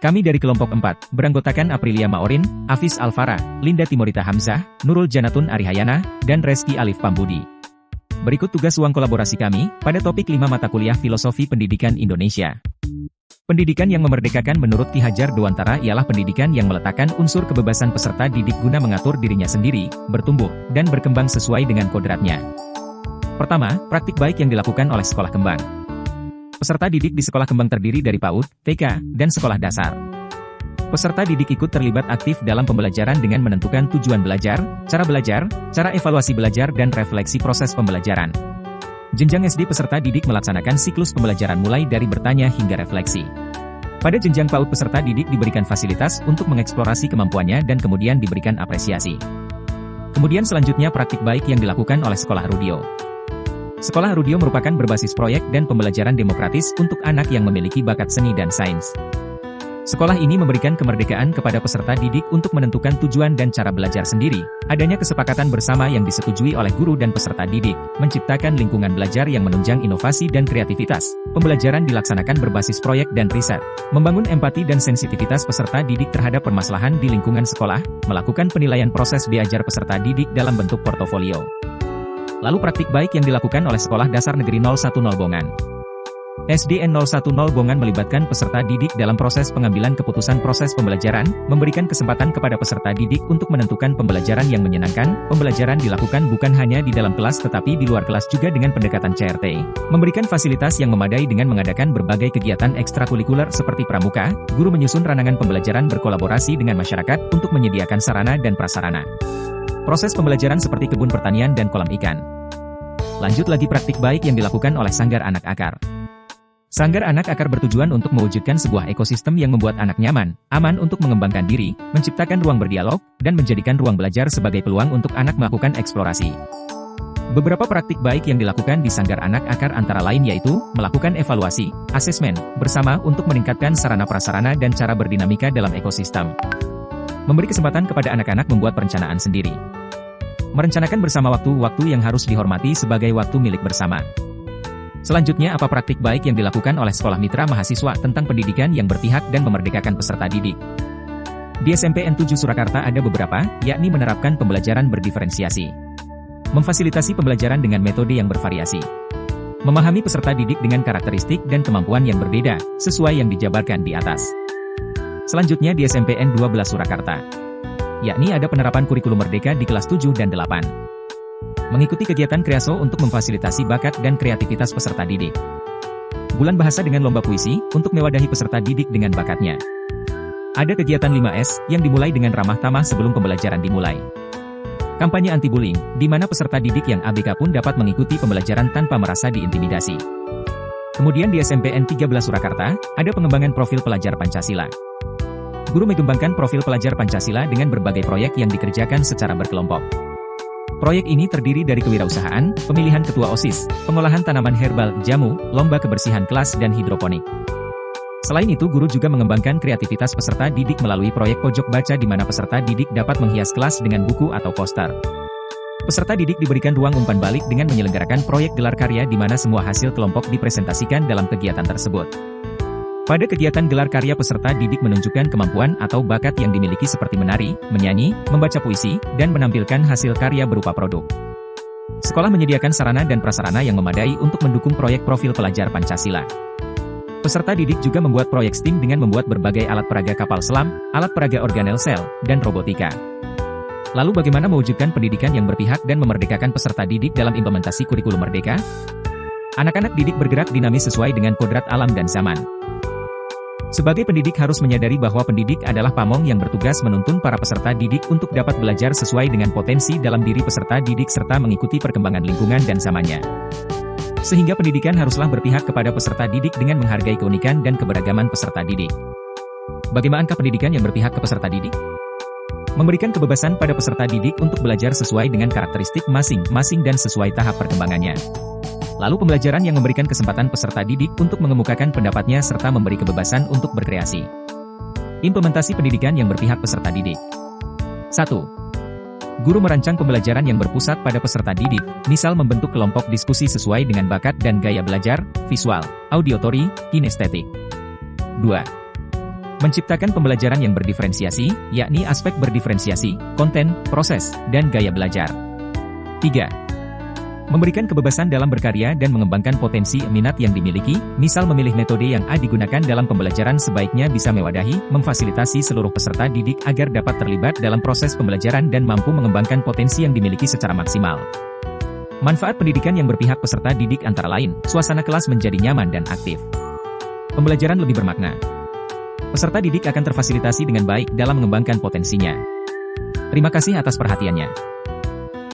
Kami dari kelompok 4, beranggotakan Aprilia Maorin, Afis Alvara, Linda Timorita Hamzah, Nurul Janatun Arihayana, dan Reski Alif Pambudi. Berikut tugas ruang kolaborasi kami, pada topik 5 mata kuliah Filosofi Pendidikan Indonesia. Pendidikan yang memerdekakan menurut Ki Hajar Dewantara ialah pendidikan yang meletakkan unsur kebebasan peserta didik guna mengatur dirinya sendiri, bertumbuh, dan berkembang sesuai dengan kodratnya. Pertama, praktik baik yang dilakukan oleh sekolah kembang. Peserta didik di sekolah kembang terdiri dari PAUD, TK, dan sekolah dasar. Peserta didik ikut terlibat aktif dalam pembelajaran dengan menentukan tujuan belajar, cara evaluasi belajar dan refleksi proses pembelajaran. Jenjang SD peserta didik melaksanakan siklus pembelajaran mulai dari bertanya hingga refleksi. Pada jenjang PAUD peserta didik diberikan fasilitas untuk mengeksplorasi kemampuannya dan kemudian diberikan apresiasi. Kemudian selanjutnya praktik baik yang dilakukan oleh Sekolah Rudio. Sekolah Rudio merupakan berbasis proyek dan pembelajaran demokratis untuk anak yang memiliki bakat seni dan sains. Sekolah ini memberikan kemerdekaan kepada peserta didik untuk menentukan tujuan dan cara belajar sendiri, adanya kesepakatan bersama yang disetujui oleh guru dan peserta didik, menciptakan lingkungan belajar yang menunjang inovasi dan kreativitas, pembelajaran dilaksanakan berbasis proyek dan riset, membangun empati dan sensitivitas peserta didik terhadap permasalahan di lingkungan sekolah, melakukan penilaian proses belajar peserta didik dalam bentuk portofolio. Lalu praktik baik yang dilakukan oleh Sekolah Dasar Negeri 01 Bongan. SDN 010 Bongan melibatkan peserta didik dalam proses pengambilan keputusan proses pembelajaran, memberikan kesempatan kepada peserta didik untuk menentukan pembelajaran yang menyenangkan. Pembelajaran dilakukan bukan hanya di dalam kelas tetapi di luar kelas juga dengan pendekatan CRT, memberikan fasilitas yang memadai dengan mengadakan berbagai kegiatan ekstrakurikuler seperti pramuka. Guru menyusun rancangan pembelajaran berkolaborasi dengan masyarakat untuk menyediakan sarana dan prasarana. Proses pembelajaran seperti kebun pertanian dan kolam ikan. Lanjut lagi praktik baik yang dilakukan oleh Sanggar Anak Akar. Sanggar Anak Akar bertujuan untuk mewujudkan sebuah ekosistem yang membuat anak nyaman, aman untuk mengembangkan diri, menciptakan ruang berdialog, dan menjadikan ruang belajar sebagai peluang untuk anak melakukan eksplorasi. Beberapa praktik baik yang dilakukan di Sanggar Anak Akar antara lain yaitu, melakukan evaluasi, asesmen, bersama untuk meningkatkan sarana prasarana dan cara berdinamika dalam ekosistem. Memberi kesempatan kepada anak-anak membuat perencanaan sendiri. Merencanakan bersama waktu-waktu yang harus dihormati sebagai waktu milik bersama. Selanjutnya apa praktik baik yang dilakukan oleh Sekolah Mitra Mahasiswa tentang pendidikan yang berpihak dan memerdekakan peserta didik. Di SMPN 7 Surakarta ada beberapa, yakni menerapkan pembelajaran berdiferensiasi. Memfasilitasi pembelajaran dengan metode yang bervariasi. Memahami peserta didik dengan karakteristik dan kemampuan yang berbeda, sesuai yang dijabarkan di atas. Selanjutnya di SMPN 12 Surakarta, yakni ada penerapan kurikulum merdeka di kelas 7 dan 8. Mengikuti kegiatan Kreaso untuk memfasilitasi bakat dan kreativitas peserta didik. Bulan bahasa dengan lomba puisi, untuk mewadahi peserta didik dengan bakatnya. Ada kegiatan 5S, yang dimulai dengan ramah tamah sebelum pembelajaran dimulai. Kampanye anti-bullying, di mana peserta didik yang ABK pun dapat mengikuti pembelajaran tanpa merasa diintimidasi. Kemudian di SMPN 13 Surakarta, ada pengembangan profil pelajar Pancasila. Guru mengembangkan profil pelajar Pancasila dengan berbagai proyek yang dikerjakan secara berkelompok. Proyek ini terdiri dari kewirausahaan, pemilihan ketua OSIS, pengolahan tanaman herbal, jamu, lomba kebersihan kelas dan hidroponik. Selain itu guru juga mengembangkan kreativitas peserta didik melalui proyek pojok baca di mana peserta didik dapat menghias kelas dengan buku atau poster. Peserta didik diberikan ruang umpan balik dengan menyelenggarakan proyek gelar karya di mana semua hasil kelompok dipresentasikan dalam kegiatan tersebut. Pada kegiatan gelar karya peserta didik menunjukkan kemampuan atau bakat yang dimiliki seperti menari, menyanyi, membaca puisi, dan menampilkan hasil karya berupa produk. Sekolah menyediakan sarana dan prasarana yang memadai untuk mendukung proyek profil pelajar Pancasila. Peserta didik juga membuat proyek STEAM dengan membuat berbagai alat peraga kapal selam, alat peraga organel sel, dan robotika. Lalu bagaimana mewujudkan pendidikan yang berpihak dan memerdekakan peserta didik dalam implementasi kurikulum merdeka? Anak-anak didik bergerak dinamis sesuai dengan kodrat alam dan zaman. Sebagai pendidik harus menyadari bahwa pendidik adalah pamong yang bertugas menuntun para peserta didik untuk dapat belajar sesuai dengan potensi dalam diri peserta didik serta mengikuti perkembangan lingkungan dan zamannya. Sehingga pendidikan haruslah berpihak kepada peserta didik dengan menghargai keunikan dan keberagaman peserta didik. Bagaimanakah pendidikan yang berpihak ke peserta didik? Memberikan kebebasan pada peserta didik untuk belajar sesuai dengan karakteristik masing-masing dan sesuai tahap perkembangannya. Lalu pembelajaran yang memberikan kesempatan peserta didik untuk mengemukakan pendapatnya serta memberi kebebasan untuk berkreasi. Implementasi pendidikan yang berpihak peserta didik. 1. Guru merancang pembelajaran yang berpusat pada peserta didik, misal membentuk kelompok diskusi sesuai dengan bakat dan gaya belajar, visual, auditory, kinestetik. 2. Menciptakan pembelajaran yang berdiferensiasi, yakni aspek berdiferensiasi, konten, proses, dan gaya belajar. 3. Memberikan kebebasan dalam berkarya dan mengembangkan potensi minat yang dimiliki, misal memilih metode yang digunakan dalam pembelajaran sebaiknya bisa mewadahi, memfasilitasi seluruh peserta didik agar dapat terlibat dalam proses pembelajaran dan mampu mengembangkan potensi yang dimiliki secara maksimal. Manfaat pendidikan yang berpihak peserta didik antara lain, suasana kelas menjadi nyaman dan aktif. Pembelajaran lebih bermakna. Peserta didik akan terfasilitasi dengan baik dalam mengembangkan potensinya. Terima kasih atas perhatiannya.